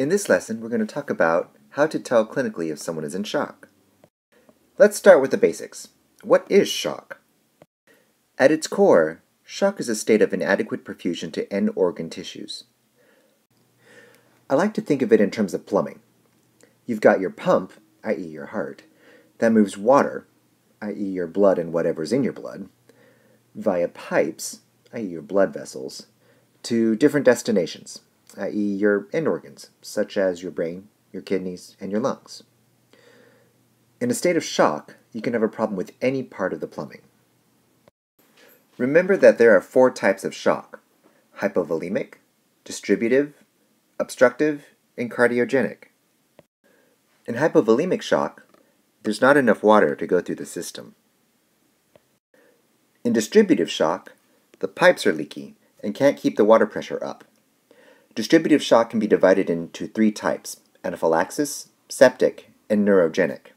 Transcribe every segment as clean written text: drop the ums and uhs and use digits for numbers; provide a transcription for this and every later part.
In this lesson, we're going to talk about how to tell clinically if someone is in shock. Let's start with the basics. What is shock? At its core, shock is a state of inadequate perfusion to end organ tissues. I like to think of it in terms of plumbing. You've got your pump, i.e. your heart, that moves water, i.e. your blood and whatever's in your blood, via pipes, i.e. your blood vessels, to different destinations, i.e. your end organs, such as your brain, your kidneys, and your lungs. In a state of shock, you can have a problem with any part of the plumbing. Remember that there are 4 types of shock: hypovolemic, distributive, obstructive, and cardiogenic. In hypovolemic shock, there's not enough water to go through the system. In distributive shock, the pipes are leaky and can't keep the water pressure up. Distributive shock can be divided into 3 types: anaphylaxis, septic, and neurogenic.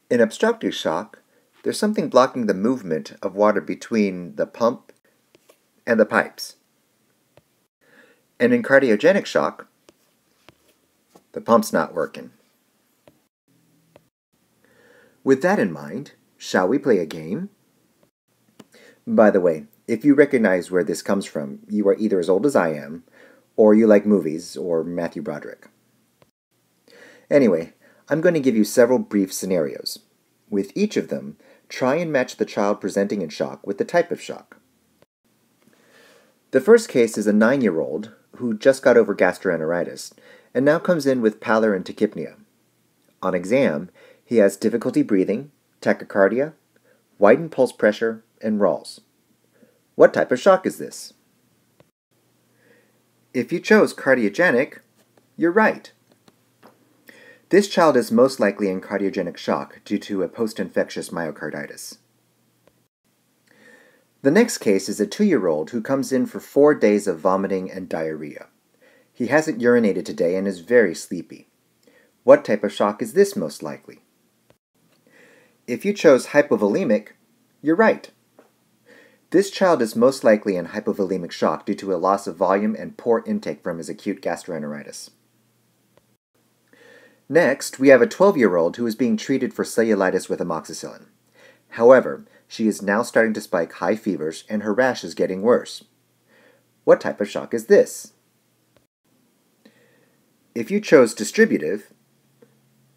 In obstructive shock, there's something blocking the movement of water between the pump and the pipes. And in cardiogenic shock, the pump's not working. With that in mind, shall we play a game? By the way, if you recognize where this comes from, you are either as old as I am, or you like movies, or Matthew Broderick. Anyway, I'm going to give you several brief scenarios. With each of them, try and match the child presenting in shock with the type of shock. The first case is a 9-year-old who just got over gastroenteritis and now comes in with pallor and tachypnea. On exam, he has difficulty breathing, tachycardia, widened pulse pressure, and RALS. What type of shock is this? If you chose cardiogenic, you're right. This child is most likely in cardiogenic shock due to a post-infectious myocarditis. The next case is a 2-year-old who comes in for 4 days of vomiting and diarrhea. He hasn't urinated today and is very sleepy. What type of shock is this most likely? If you chose hypovolemic, you're right. This child is most likely in hypovolemic shock due to a loss of volume and poor intake from his acute gastroenteritis. Next, we have a 12-year-old who is being treated for cellulitis with amoxicillin. However, she is now starting to spike high fevers and her rash is getting worse. What type of shock is this? If you chose distributive,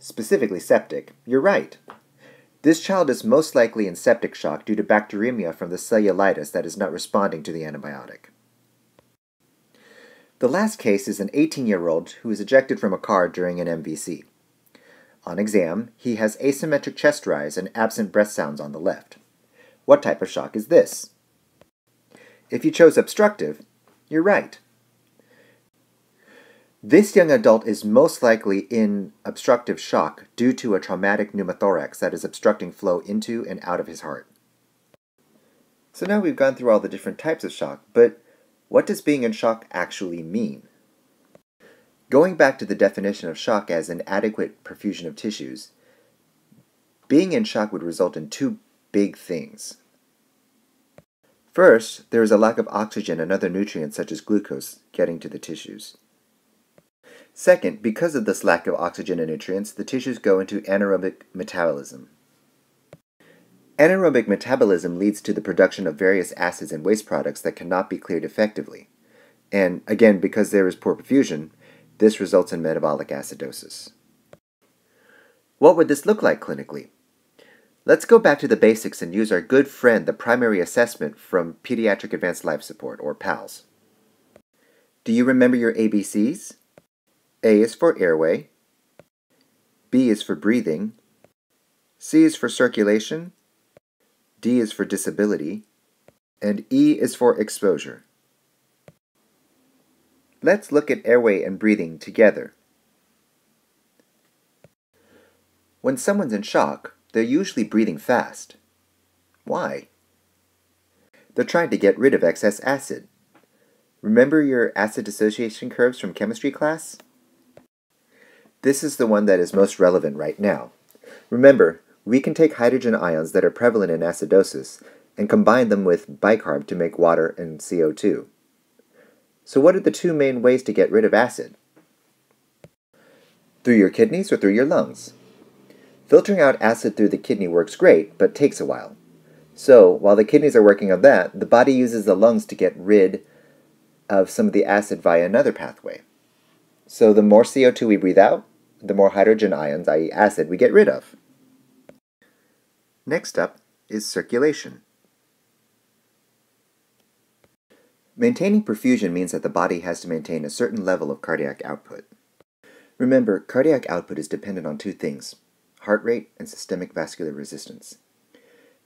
specifically septic, you're right. This child is most likely in septic shock due to bacteremia from the cellulitis that is not responding to the antibiotic. The last case is an 18-year-old who is ejected from a car during an MVC. On exam, he has asymmetric chest rise and absent breath sounds on the left. What type of shock is this? If you chose obstructive, you're right. This young adult is most likely in obstructive shock due to a traumatic pneumothorax that is obstructing flow into and out of his heart. So now we've gone through all the different types of shock, but what does being in shock actually mean? Going back to the definition of shock as inadequate perfusion of tissues, being in shock would result in 2 big things. First, there is a lack of oxygen and other nutrients such as glucose getting to the tissues. Second, because of this lack of oxygen and nutrients, the tissues go into anaerobic metabolism. Anaerobic metabolism leads to the production of various acids and waste products that cannot be cleared effectively. And again, because there is poor perfusion, this results in metabolic acidosis. What would this look like clinically? Let's go back to the basics and use our good friend, the primary assessment from Pediatric Advanced Life Support, or PALS. Do you remember your ABCs? A is for airway, B is for breathing, C is for circulation, D is for disability, and E is for exposure. Let's look at airway and breathing together. When someone's in shock, they're usually breathing fast. Why? They're trying to get rid of excess acid. Remember your acid dissociation curves from chemistry class? This is the one that is most relevant right now. Remember, we can take hydrogen ions that are prevalent in acidosis and combine them with bicarb to make water and CO2. So what are the two main ways to get rid of acid? Through your kidneys or through your lungs? Filtering out acid through the kidney works great, but takes a while. So, while the kidneys are working on that, the body uses the lungs to get rid of some of the acid via another pathway. So the more CO2 we breathe out, the more hydrogen ions, i.e. acid, we get rid of. Next up is circulation. Maintaining perfusion means that the body has to maintain a certain level of cardiac output. Remember, cardiac output is dependent on two things: heart rate and systemic vascular resistance.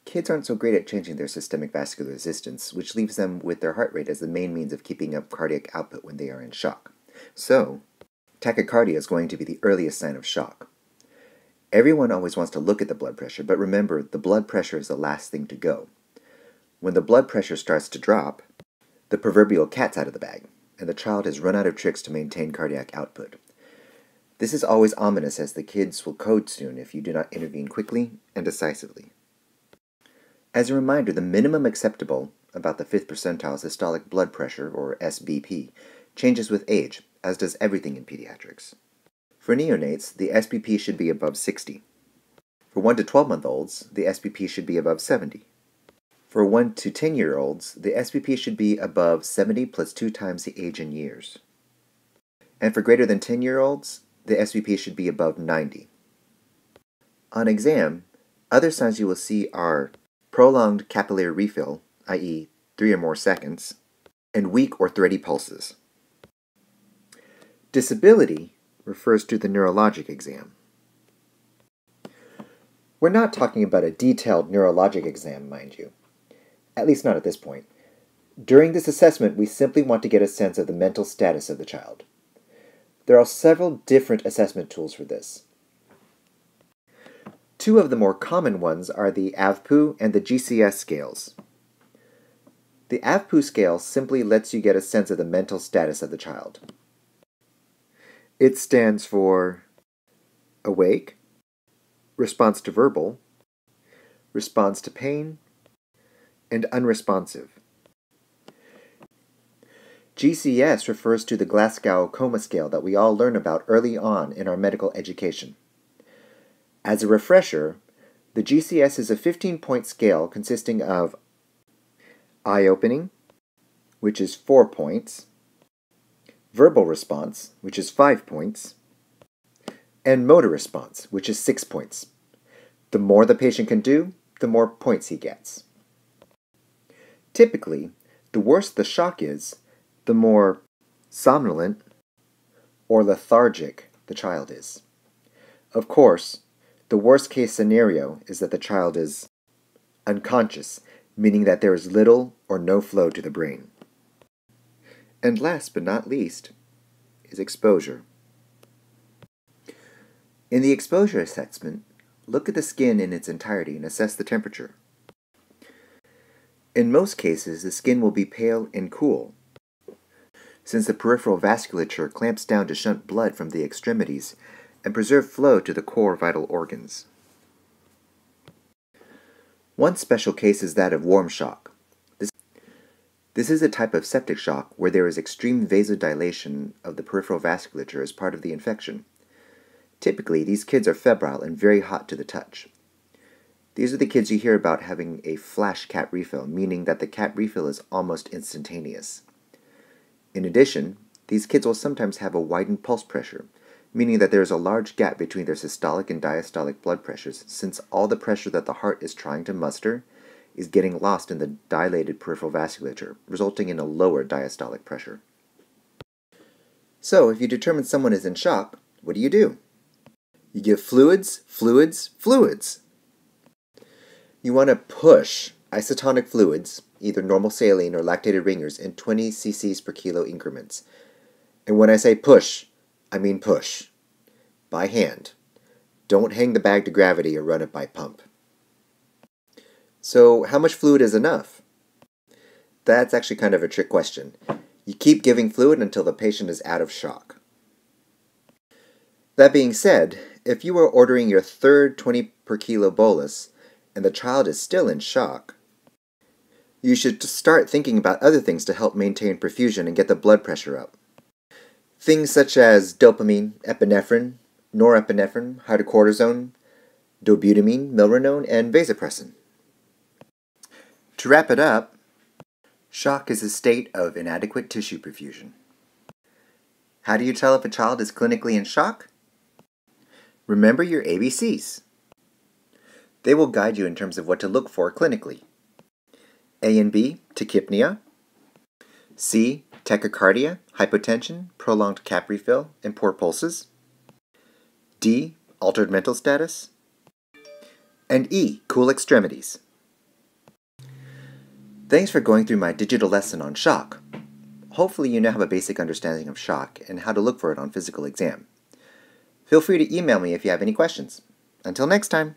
Kids aren't so great at changing their systemic vascular resistance, which leaves them with their heart rate as the main means of keeping up cardiac output when they are in shock. So, tachycardia is going to be the earliest sign of shock. Everyone always wants to look at the blood pressure, but remember, the blood pressure is the last thing to go. When the blood pressure starts to drop, the proverbial cat's out of the bag, and the child has run out of tricks to maintain cardiac output. This is always ominous, as the kids will code soon if you do not intervene quickly and decisively. As a reminder, the minimum acceptable, about the 5th percentile systolic blood pressure, or SBP, changes with age, as does everything in pediatrics. For neonates, the SBP should be above 60. For 1 to 12-month-olds, the SBP should be above 70. For 1 to 10-year-olds, the SBP should be above 70 plus 2 times the age in years. And for greater than 10-year-olds, the SBP should be above 90. On exam, other signs you will see are prolonged capillary refill, i.e. 3 or more seconds, and weak or thready pulses. Disability refers to the neurologic exam. We're not talking about a detailed neurologic exam, mind you. At least not at this point. During this assessment, we simply want to get a sense of the mental status of the child. There are several different assessment tools for this. Two of the more common ones are the AVPU and the GCS scales. The AVPU scale simply lets you get a sense of the mental status of the child. It stands for awake, response to verbal, response to pain, and unresponsive. GCS refers to the Glasgow Coma Scale that we all learn about early on in our medical education. As a refresher, the GCS is a 15-point scale consisting of eye-opening, which is 4 points, verbal response, which is 5 points, and motor response, which is 6 points. The more the patient can do, the more points he gets. Typically, the worse the shock is, the more somnolent or lethargic the child is. Of course, the worst case scenario is that the child is unconscious, meaning that there is little or no flow to the brain. And last but not least is exposure. In the exposure assessment, look at the skin in its entirety and assess the temperature. In most cases, the skin will be pale and cool, since the peripheral vasculature clamps down to shunt blood from the extremities and preserve flow to the core vital organs. One special case is that of warm shock. This is a type of septic shock where there is extreme vasodilation of the peripheral vasculature as part of the infection. Typically, these kids are febrile and very hot to the touch. These are the kids you hear about having a flash cap refill, meaning that the cap refill is almost instantaneous. In addition, these kids will sometimes have a widened pulse pressure, meaning that there is a large gap between their systolic and diastolic blood pressures, since all the pressure that the heart is trying to muster is getting lost in the dilated peripheral vasculature, resulting in a lower diastolic pressure. So, if you determine someone is in shock, what do? You give fluids, fluids, fluids. You want to push isotonic fluids, either normal saline or lactated ringers, in 20 cc's per kilo increments. And when I say push, I mean push. By hand. Don't hang the bag to gravity or run it by pump. So, how much fluid is enough? That's actually kind of a trick question. You keep giving fluid until the patient is out of shock. That being said, if you are ordering your third 20 per kilo bolus and the child is still in shock, You should start thinking about other things to help maintain perfusion and get the blood pressure up. Things such as dopamine, epinephrine, norepinephrine, hydrocortisone, dobutamine, milrinone, and vasopressin. To wrap it up, shock is a state of inadequate tissue perfusion. How do you tell if a child is clinically in shock? Remember your ABCs. They will guide you in terms of what to look for clinically. A and B, tachypnea. C, tachycardia, hypotension, prolonged cap refill, and poor pulses. D, altered mental status. And E, cool extremities. Thanks for going through my digital lesson on shock. Hopefully you now have a basic understanding of shock and how to look for it on physical exam. Feel free to email me if you have any questions. Until next time.